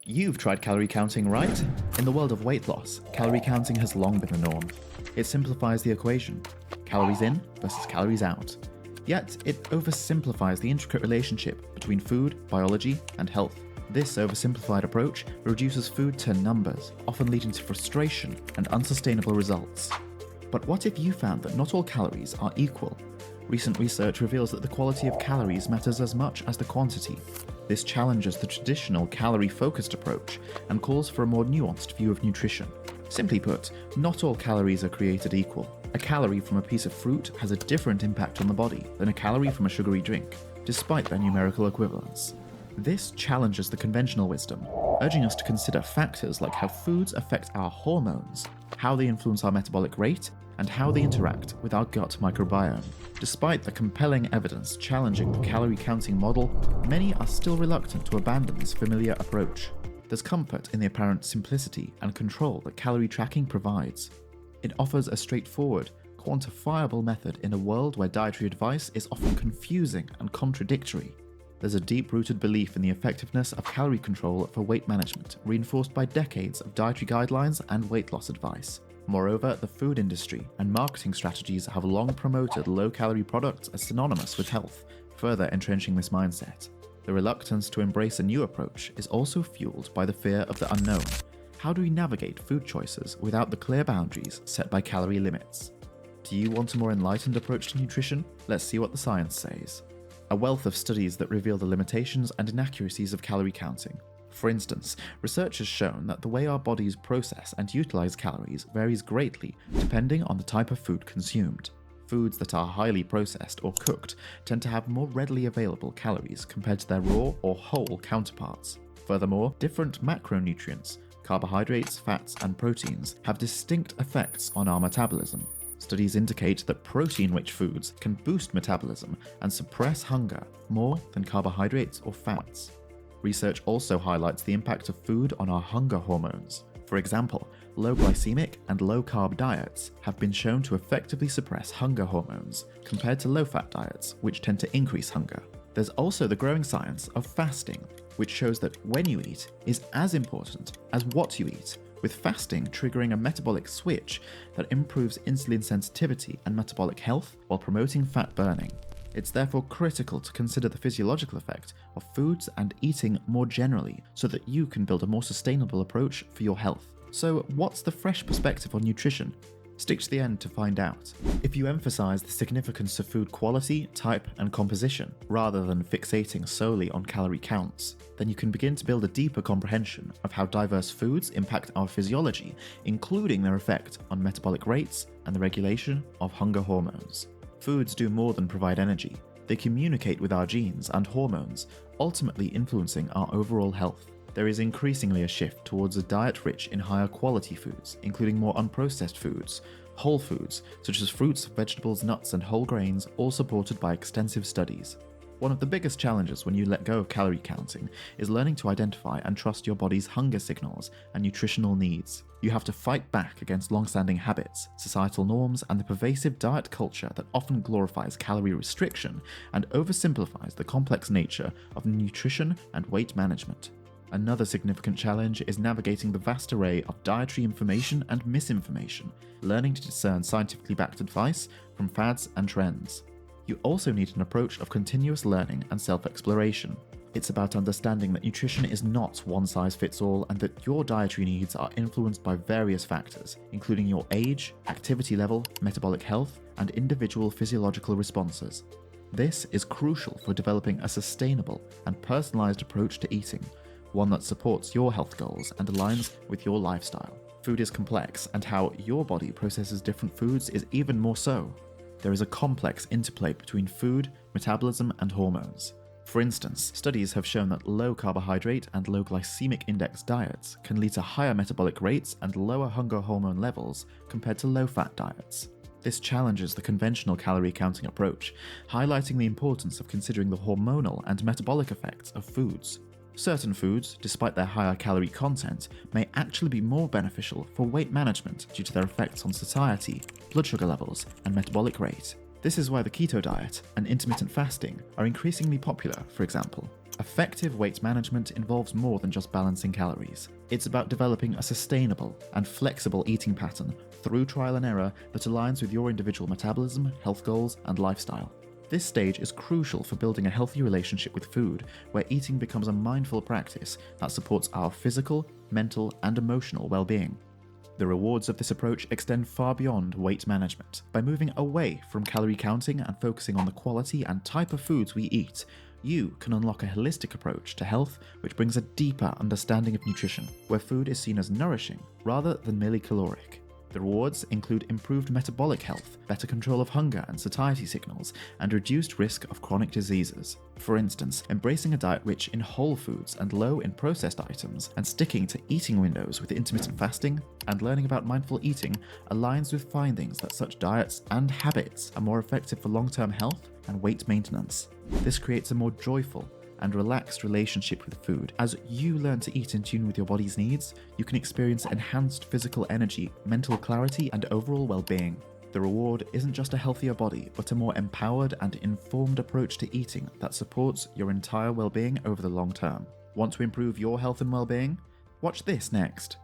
You've tried calorie counting, right? In the world of weight loss, calorie counting has long been the norm. It simplifies the equation: calories in versus calories out. Yet, it oversimplifies the intricate relationship between food, biology, and health. This oversimplified approach reduces food to numbers, often leading to frustration and unsustainable results. But what if you found that not all calories are equal? Recent research reveals that the quality of calories matters as much as the quantity. This challenges the traditional calorie-focused approach and calls for a more nuanced view of nutrition. Simply put, not all calories are created equal. A calorie from a piece of fruit has a different impact on the body than a calorie from a sugary drink, despite their numerical equivalence. This challenges the conventional wisdom, urging us to consider factors like how foods affect our hormones, how they influence our metabolic rate, and how they interact with our gut microbiome. Despite the compelling evidence challenging the calorie counting model, many are still reluctant to abandon this familiar approach. There's comfort in the apparent simplicity and control that calorie tracking provides. It offers a straightforward, quantifiable method in a world where dietary advice is often confusing and contradictory. There's a deep-rooted belief in the effectiveness of calorie control for weight management, reinforced by decades of dietary guidelines and weight loss advice. Moreover, the food industry and marketing strategies have long promoted low-calorie products as synonymous with health, further entrenching this mindset. The reluctance to embrace a new approach is also fueled by the fear of the unknown. How do we navigate food choices without the clear boundaries set by calorie limits? Do you want a more enlightened approach to nutrition? Let's see what the science says. A wealth of studies that reveal the limitations and inaccuracies of calorie counting. For instance, research has shown that the way our bodies process and utilize calories varies greatly depending on the type of food consumed. Foods that are highly processed or cooked tend to have more readily available calories compared to their raw or whole counterparts. Furthermore, different macronutrients, carbohydrates, fats, and proteins have distinct effects on our metabolism. Studies indicate that protein-rich foods can boost metabolism and suppress hunger more than carbohydrates or fats. Research also highlights the impact of food on our hunger hormones. For example, low glycemic and low-carb diets have been shown to effectively suppress hunger hormones, compared to low-fat diets, which tend to increase hunger. There's also the growing science of fasting, which shows that when you eat is as important as what you eat, with fasting triggering a metabolic switch that improves insulin sensitivity and metabolic health while promoting fat burning. It's therefore critical to consider the physiological effect of foods and eating more generally so that you can build a more sustainable approach for your health. So what's the fresh perspective on nutrition? Stick to the end to find out. If you emphasize the significance of food quality, type, and composition, rather than fixating solely on calorie counts, then you can begin to build a deeper comprehension of how diverse foods impact our physiology, including their effect on metabolic rates and the regulation of hunger hormones. Foods do more than provide energy. They communicate with our genes and hormones, ultimately influencing our overall health. There is increasingly a shift towards a diet rich in higher quality foods, including more unprocessed foods, whole foods, such as fruits, vegetables, nuts, and whole grains, all supported by extensive studies. One of the biggest challenges when you let go of calorie counting is learning to identify and trust your body's hunger signals and nutritional needs. You have to fight back against long-standing habits, societal norms, and the pervasive diet culture that often glorifies calorie restriction and oversimplifies the complex nature of nutrition and weight management. Another significant challenge is navigating the vast array of dietary information and misinformation, learning to discern scientifically backed advice from fads and trends. You also need an approach of continuous learning and self-exploration. It's about understanding that nutrition is not one size fits all and that your dietary needs are influenced by various factors, including your age, activity level, metabolic health, and individual physiological responses. This is crucial for developing a sustainable and personalized approach to eating, one that supports your health goals and aligns with your lifestyle. Food is complex, and how your body processes different foods is even more so. There is a complex interplay between food, metabolism, and hormones. For instance, studies have shown that low carbohydrate and low glycemic index diets can lead to higher metabolic rates and lower hunger hormone levels compared to low-fat diets. This challenges the conventional calorie counting approach, highlighting the importance of considering the hormonal and metabolic effects of foods. Certain foods, despite their higher calorie content, may actually be more beneficial for weight management due to their effects on satiety, blood sugar levels, and metabolic rate. This is why the keto diet and intermittent fasting are increasingly popular, for example. Effective weight management involves more than just balancing calories. It's about developing a sustainable and flexible eating pattern through trial and error that aligns with your individual metabolism, health goals, and lifestyle. This stage is crucial for building a healthy relationship with food, where eating becomes a mindful practice that supports our physical, mental, and emotional well-being. The rewards of this approach extend far beyond weight management. By moving away from calorie counting and focusing on the quality and type of foods we eat, you can unlock a holistic approach to health which brings a deeper understanding of nutrition, where food is seen as nourishing rather than merely caloric. The rewards include improved metabolic health, better control of hunger and satiety signals, and reduced risk of chronic diseases. For instance, embracing a diet rich in whole foods and low in processed items, and sticking to eating windows with intermittent fasting, and learning about mindful eating aligns with findings that such diets and habits are more effective for long-term health and weight maintenance. This creates a more joyful and relaxed relationship with food. As you learn to eat in tune with your body's needs, you can experience enhanced physical energy, mental clarity, and overall well-being. The reward isn't just a healthier body, but a more empowered and informed approach to eating that supports your entire well-being over the long term. Want to improve your health and well-being? Watch this next.